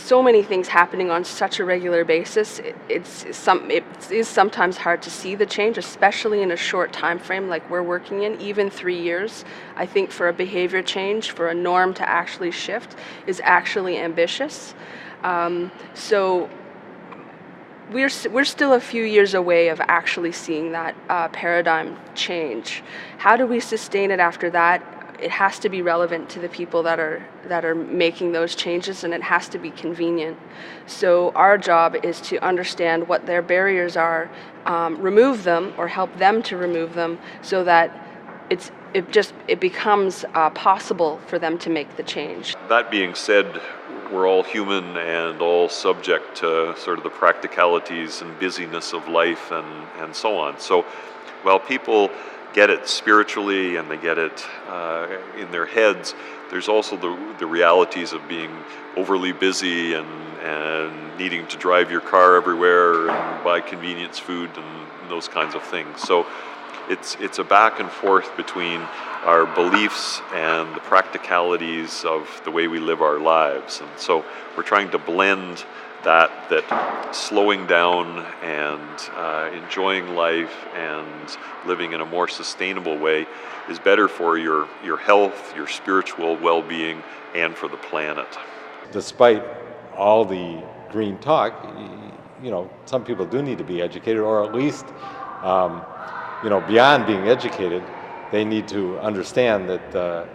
so many things happening on such a regular basis. It is sometimes hard to see the change, especially in a short time frame like we're working in. Even 3 years, I think, for a behavior change, for a norm to actually shift, is actually ambitious. So we're still a few years away of actually seeing that paradigm change. How do we sustain it after that? It has to be relevant to the people that are making those changes, and it has to be convenient. So our job is to understand what their barriers are, remove them or help them to remove them, so that it becomes possible for them to make the change. That being said, we're all human and all subject to sort of the practicalities and busyness of life and so on. So while people get it spiritually and they get it in their heads, there's also the realities of being overly busy and needing to drive your car everywhere and buy convenience food and those kinds of things. So it's a back and forth between our beliefs and the practicalities of the way we live our lives. And so we're trying to blend that slowing down and enjoying life and living in a more sustainable way is better for your health, your spiritual well-being, and for the planet. Despite all the green talk, some people do need to be educated, or at least beyond being educated, they need to understand that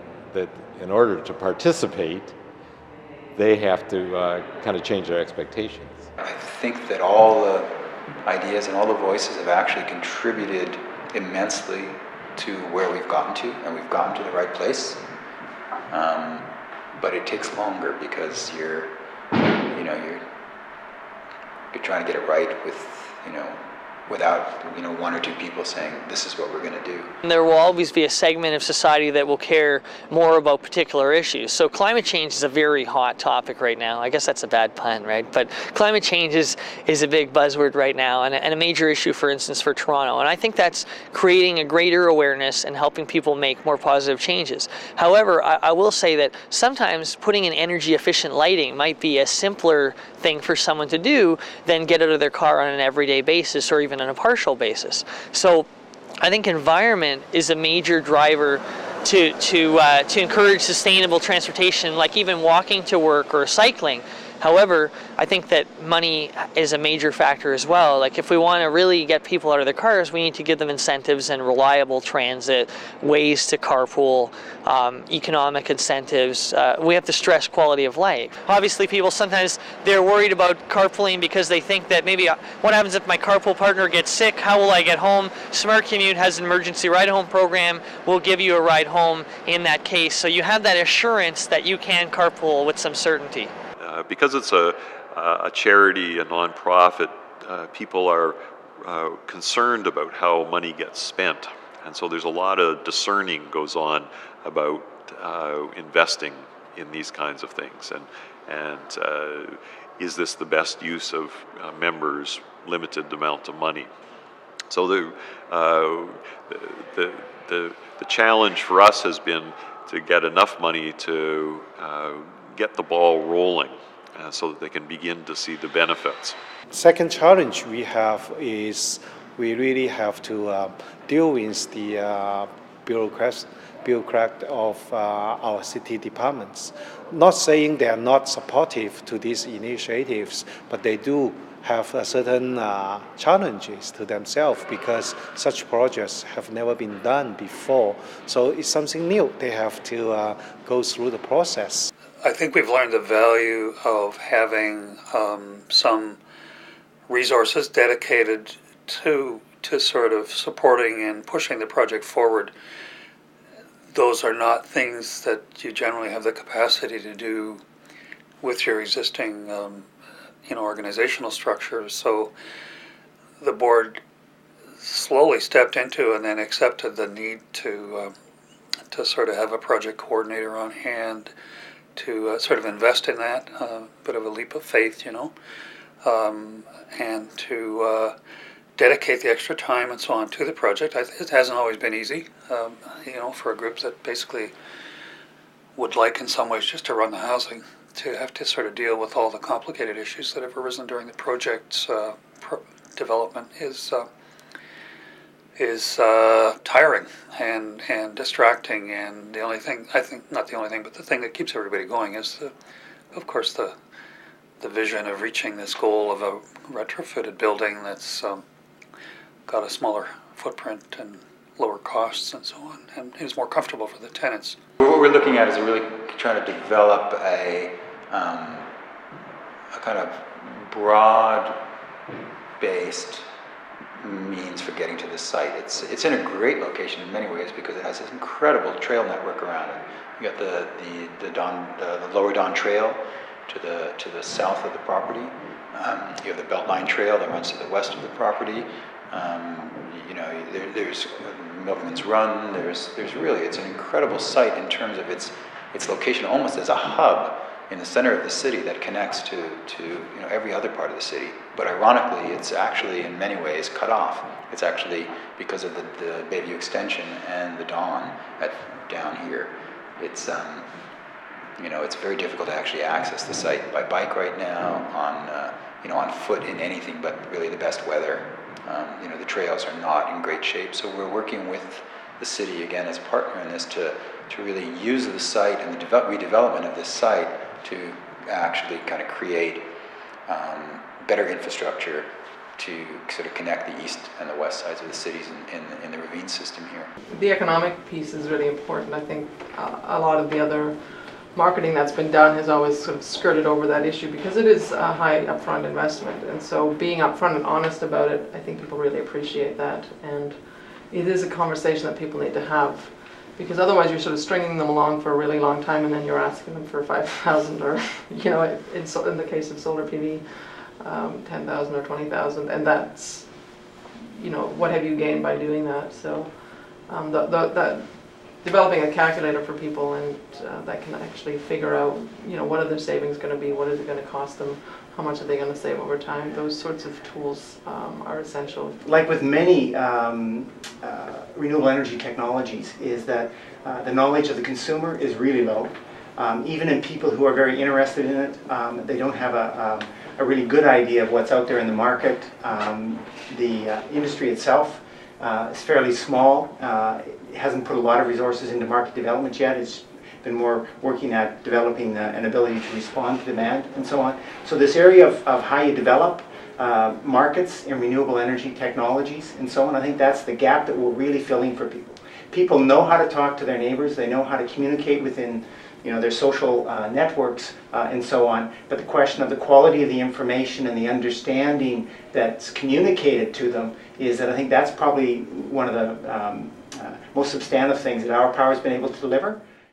in order to participate, they have to kind of change their expectations. I think that all the ideas and all the voices have actually contributed immensely to where we've gotten to, and we've gotten to the right place. But it takes longer because you're trying to get it right without one or two people saying this is what we're going to do. And there will always be a segment of society that will care more about particular issues. So climate change is a very hot topic right now. I guess that's a bad pun, right? But climate change is a big buzzword right now, and a major issue, for instance, for Toronto. And I think that's creating a greater awareness and helping people make more positive changes. However, I will say that sometimes putting in energy efficient lighting might be a simpler thing for someone to do than get out of their car on an everyday basis or even on a partial basis. So I think environment is a major driver to encourage sustainable transportation, like even walking to work or cycling. However, I think that money is a major factor as well. Like if we want to really get people out of their cars, we need to give them incentives and reliable transit, ways to carpool, economic incentives. We have to stress quality of life. Obviously, people sometimes they're worried about carpooling because they think that maybe what happens if my carpool partner gets sick? How will I get home? Smart Commute has an emergency ride home program. We'll give you a ride home in that case. So you have that assurance that you can carpool with some certainty. Because it's a charity, a nonprofit, people are concerned about how money gets spent. And so there's a lot of discerning goes on about investing in these kinds of things. And is this the best use of members' limited amount of money? So the challenge for us has been to get enough money to get the ball rolling so that they can begin to see the benefits. Second challenge we have is we really have to deal with the bureaucrat of our city departments. Not saying they are not supportive to these initiatives, but they do have certain challenges to themselves because such projects have never been done before. So it's something new. They have to go through the process. I think we've learned the value of having some resources dedicated to sort of supporting and pushing the project forward. Those are not things that you generally have the capacity to do with your existing organizational structure. So the board slowly stepped into and then accepted the need to sort of have a project coordinator on hand to sort of invest in that, bit of a leap of faith, and to dedicate the extra time and so on to the project. It hasn't always been easy, for a group that basically would like in some ways just to run the housing to have to sort of deal with all the complicated issues that have arisen during the project's development is tiring and distracting. And the only thing, I think, not the only thing, but the thing that keeps everybody going is, of course, the vision of reaching this goal of a retrofitted building that's got a smaller footprint and lower costs and so on, and is more comfortable for the tenants. What we're looking at is really trying to develop a kind of broad-based means for getting to the site. It's in a great location in many ways because it has this incredible trail network around it. You got the Lower Don Trail to the south of the property. You have the Beltline Trail that runs to the west of the property. There's Milkman's Run. There's really, it's an incredible site in terms of its location, almost as a hub in the center of the city that connects to every other part of the city. But ironically, it's actually in many ways cut off. It's actually because of the Bayview Extension and the Don down here. It's it's very difficult to actually access the site by bike right now, on foot in anything but really the best weather. The trails are not in great shape, so we're working with the city again as partner in this to really use the site and the redevelopment of this site to actually kind of create better infrastructure to sort of connect the east and the west sides of the cities in the ravine system here. The economic piece is really important. I think a lot of the other marketing that's been done has always sort of skirted over that issue because it is a high upfront investment, and so being upfront and honest about it, I think people really appreciate that, and it is a conversation that people need to have, because otherwise you're sort of stringing them along for a really long time and then you're asking them for $5,000 or in the case of solar PV $10,000 or $20,000, and that's what have you gained by doing that? So that developing a calculator for people and that can actually figure out, what are their savings going to be, what is it going to cost them, how much are they going to save over time. Those sorts of tools are essential. Like with many renewable energy technologies, is that the knowledge of the consumer is really low. Even in people who are very interested in it, they don't have a really good idea of what's out there in the market. The industry itself is fairly small. It hasn't put a lot of resources into market development yet. It's been more working at developing an ability to respond to demand and so on. So this area of how you develop markets in renewable energy technologies and so on, I think that's the gap that we're really filling for people. People know how to talk to their neighbors, they know how to communicate within their social networks and so on, but the question of the quality of the information and the understanding that's communicated to them is that I think that's probably one of the most substantive things that our power has been able to deliver.